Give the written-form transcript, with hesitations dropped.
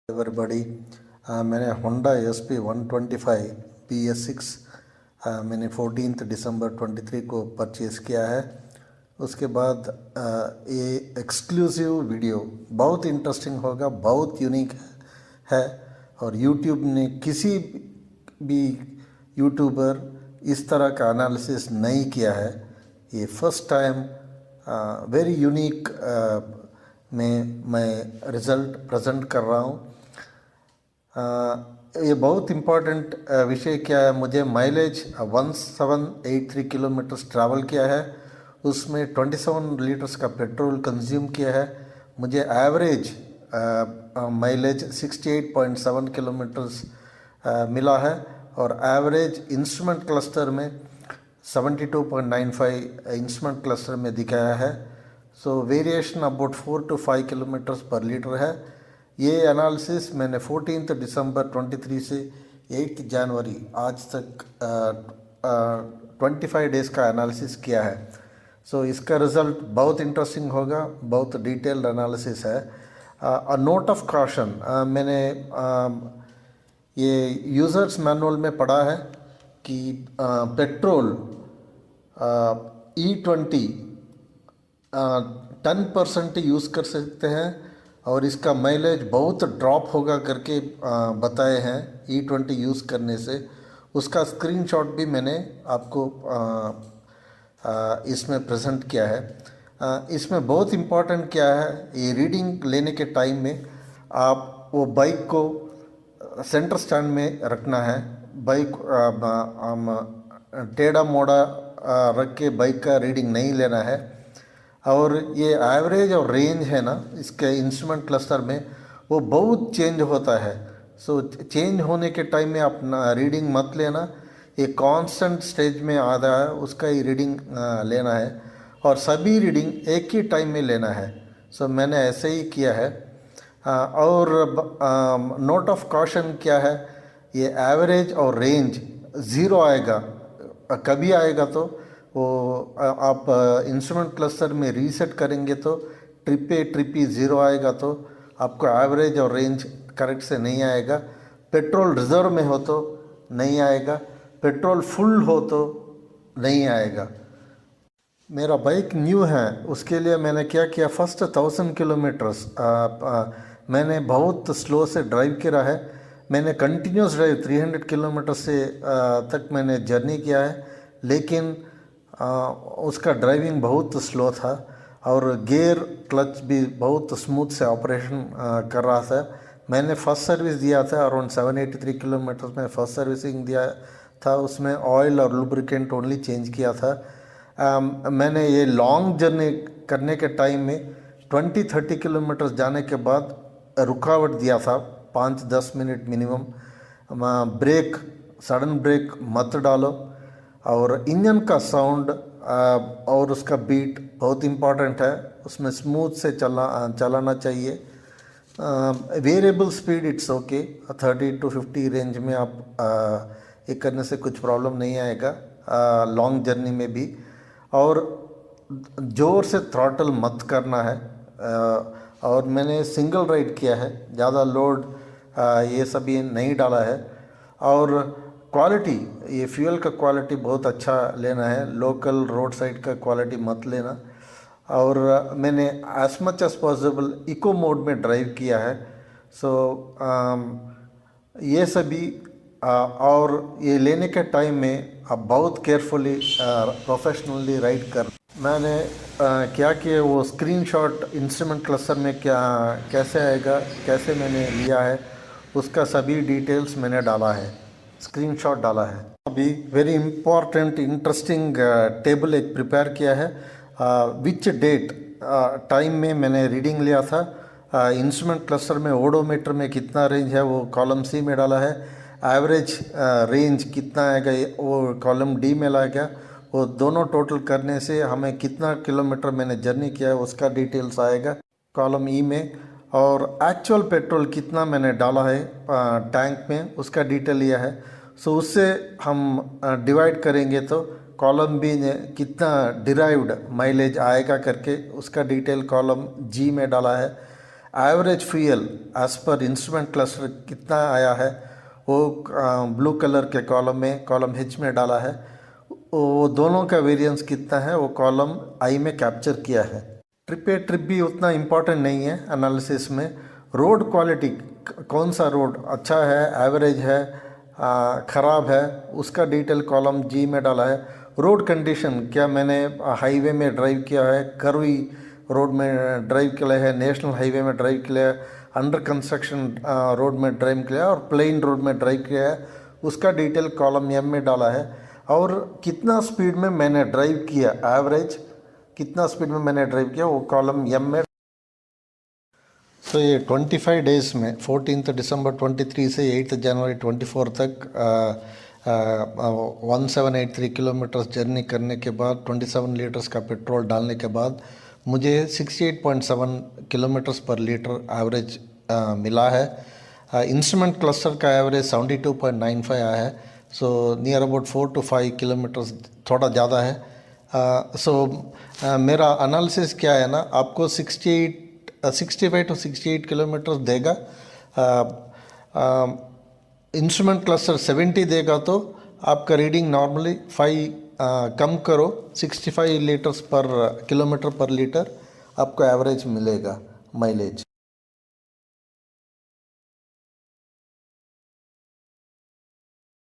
Everybody. मैंने Honda SP 125 PS6 मैंने 14 दिसंबर 23 को परचेज़ किया है। उसके बाद ये एक्सक्लूसिव वीडियो बहुत इंटरेस्टिंग होगा, बहुत यूनिक है और यूट्यूब ने किसी भी यूट्यूबर इस तरह का एनालिसिस नहीं किया है। ये फर्स्ट टाइम वेरी यूनिक में मैं रिज़ल्ट प्रेजेंट कर रहा हूँ। ये बहुत इम्पॉर्टेंट विषय क्या है, मुझे माइलेज 1783 किलोमीटर्स ट्रैवल किया है, उसमें 27 लीटर्स का पेट्रोल कंज्यूम किया है। मुझे एवरेज माइलेज 68.7 किलोमीटर्स मिला है और एवरेज इंस्ट्रूमेंट क्लस्टर में 72.95 इंस्ट्रूमेंट क्लस्टर में दिखाया है। सो वेरिएशन अबाउट 4 to 5 किलोमीटर्स पर लीटर है। ये एनालिसिस मैंने 14 दिसंबर 23 से 8 जनवरी आज तक 25 डेज़ का एनालिसिस किया है। सो इसका रिज़ल्ट बहुत इंटरेस्टिंग होगा, बहुत डिटेल्ड एनालिसिस है। नोट ऑफ कॉशन, मैंने ये यूज़र्स मैनुअल में पढ़ा है कि पेट्रोल E20 10% यूज़ कर सकते हैं और इसका माइलेज बहुत ड्रॉप होगा करके बताए हैं E20 यूज़ करने से। उसका स्क्रीनशॉट भी मैंने आपको इसमें प्रेजेंट किया है। इसमें बहुत इम्पॉर्टेंट क्या है, ये रीडिंग लेने के टाइम में आप वो बाइक को सेंटर स्टैंड में रखना है। बाइक टेढ़ा मोड़ा रख के बाइक का रीडिंग नहीं लेना है। और ये एवरेज और रेंज है ना इसके इंस्ट्रूमेंट क्लस्टर में, वो बहुत चेंज होता है। सो चेंज होने के टाइम में अपना रीडिंग मत लेना, ये कांस्टेंट स्टेज में आ रहा है उसका ही रीडिंग लेना है और सभी रीडिंग एक ही टाइम में लेना है। सो मैंने ऐसे ही किया है। और नोट ऑफ कॉशन क्या है, ये एवरेज और रेंज ज़ीरो आएगा, कभी आएगा तो वो आप इंस्ट्रूमेंट क्लस्टर में रीसेट करेंगे तो ट्रिपी ज़ीरो आएगा तो आपको एवरेज और रेंज करेक्ट से नहीं आएगा। पेट्रोल रिज़र्व में हो तो नहीं आएगा, पेट्रोल फुल हो तो नहीं आएगा। मेरा बाइक न्यू है, उसके लिए मैंने क्या किया, फर्स्ट 1000 किलोमीटर्स मैंने बहुत स्लो से ड्राइव किया है। मैंने कंटिन्यूस ड्राइव 300 किलोमीटर से तक मैंने जर्नी किया है, लेकिन उसका ड्राइविंग बहुत स्लो था और गियर क्लच भी बहुत स्मूथ से ऑपरेशन कर रहा था। मैंने फर्स्ट सर्विस दिया था अराउंड 783 किलोमीटर्स में फर्स्ट सर्विसिंग दिया था, उसमें ऑयल और लुब्रिकेंट ओनली चेंज किया था। मैंने ये लॉन्ग जर्नी करने के टाइम में 20-30 किलोमीटर्स जाने के बाद रुकावट दिया था 5-10 minute minimum. Break sudden break मत डालो और इंजन का साउंड और उसका बीट बहुत इम्पॉर्टेंट है, उसमें स्मूथ से चलाना चाहिए। Variable speed it's okay, 30 to 50 range में आप ये करने से कुछ प्रॉब्लम नहीं आएगा लॉन्ग जर्नी में भी। और ज़ोर से थ्रॉटल मत करना है। और मैंने सिंगल राइड किया है, ज़्यादा लोड ये सभी नहीं डाला है। और क्वालिटी, ये फ्यूल का क्वालिटी बहुत अच्छा लेना है, लोकल रोड साइड का क्वालिटी मत लेना। और मैंने as much as possible eco mode में ड्राइव किया है। सो ये सभी और ये लेने के टाइम में आप बहुत केयरफुली प्रोफेशनली राइड कर। मैंने क्या किया, वो स्क्रीनशॉट इंस्ट्रूमेंट क्लस्टर में क्या कैसे आएगा, कैसे मैंने लिया है, उसका सभी डिटेल्स मैंने डाला है, स्क्रीनशॉट डाला है। अभी वेरी इंपॉर्टेंट इंटरेस्टिंग टेबल एक प्रिपेयर किया है, विच डेट टाइम में मैंने रीडिंग लिया था। इंस्ट्रूमेंट क्लस्टर में ओडोमीटर में कितना रेंज है वो कॉलम सी में डाला है। एवरेज रेंज कितना आएगा वो कॉलम डी में लाया गया। वो दोनों टोटल करने से हमें कितना किलोमीटर मैंने जर्नी किया है उसका डिटेल्स आएगा कॉलम ई में। और एक्चुअल पेट्रोल कितना मैंने डाला है टैंक में उसका डिटेल लिया है। सो उससे हम डिवाइड करेंगे तो कॉलम बी ने कितना डिराइव्ड माइलेज आएगा करके उसका डिटेल कॉलम जी में डाला है। Average fuel as per instrument cluster कितना आया है वो ब्लू कलर के कॉलम में, कॉलम H में डाला है। वो दोनों का वेरिएंस कितना है वो कॉलम I में कैप्चर किया है। ट्रिप भी उतना इम्पोर्टेंट नहीं है एनालिसिस में। रोड क्वालिटी, कौन सा रोड अच्छा है, एवरेज है, ख़राब है, उसका डिटेल कॉलम G में डाला है। रोड कंडीशन, क्या मैंने हाईवे में ड्राइव किया है, कर्वी रोड में ड्राइव किया है, नेशनल हाईवे में ड्राइव किया है, अंडर कंस्ट्रक्शन रोड में ड्राइव किया है और प्लेन रोड में ड्राइव किया है, उसका डिटेल कॉलम M में डाला है। और कितना स्पीड में मैंने ड्राइव किया, एवरेज कितना स्पीड में मैंने ड्राइव किया वो कॉलम M में। तो ये 25 डेज़ में 14 दिसंबर 23 से 8 जनवरी 24 तक 1783 किलोमीटर्स जर्नी करने के बाद 27 लीटर्स का पेट्रोल डालने के बाद मुझे 68.7 किलोमीटर्स पर लीटर एवरेज मिला है। इंस्ट्रूमेंट क्लस्टर का एवरेज 72.95 आया है। So near about 4 to 5 kilometres थोड़ा ज़्यादा है। मेरा एनालिसिस क्या है ना, आपको 65 to 68 किलोमीटर्स देगा। इंस्ट्रूमेंट क्लस्टर 70 देगा तो आपका रीडिंग नॉर्मली 5 कम करो 65 लीटर्स पर किलोमीटर पर लीटर आपको एवरेज मिलेगा माइलेज।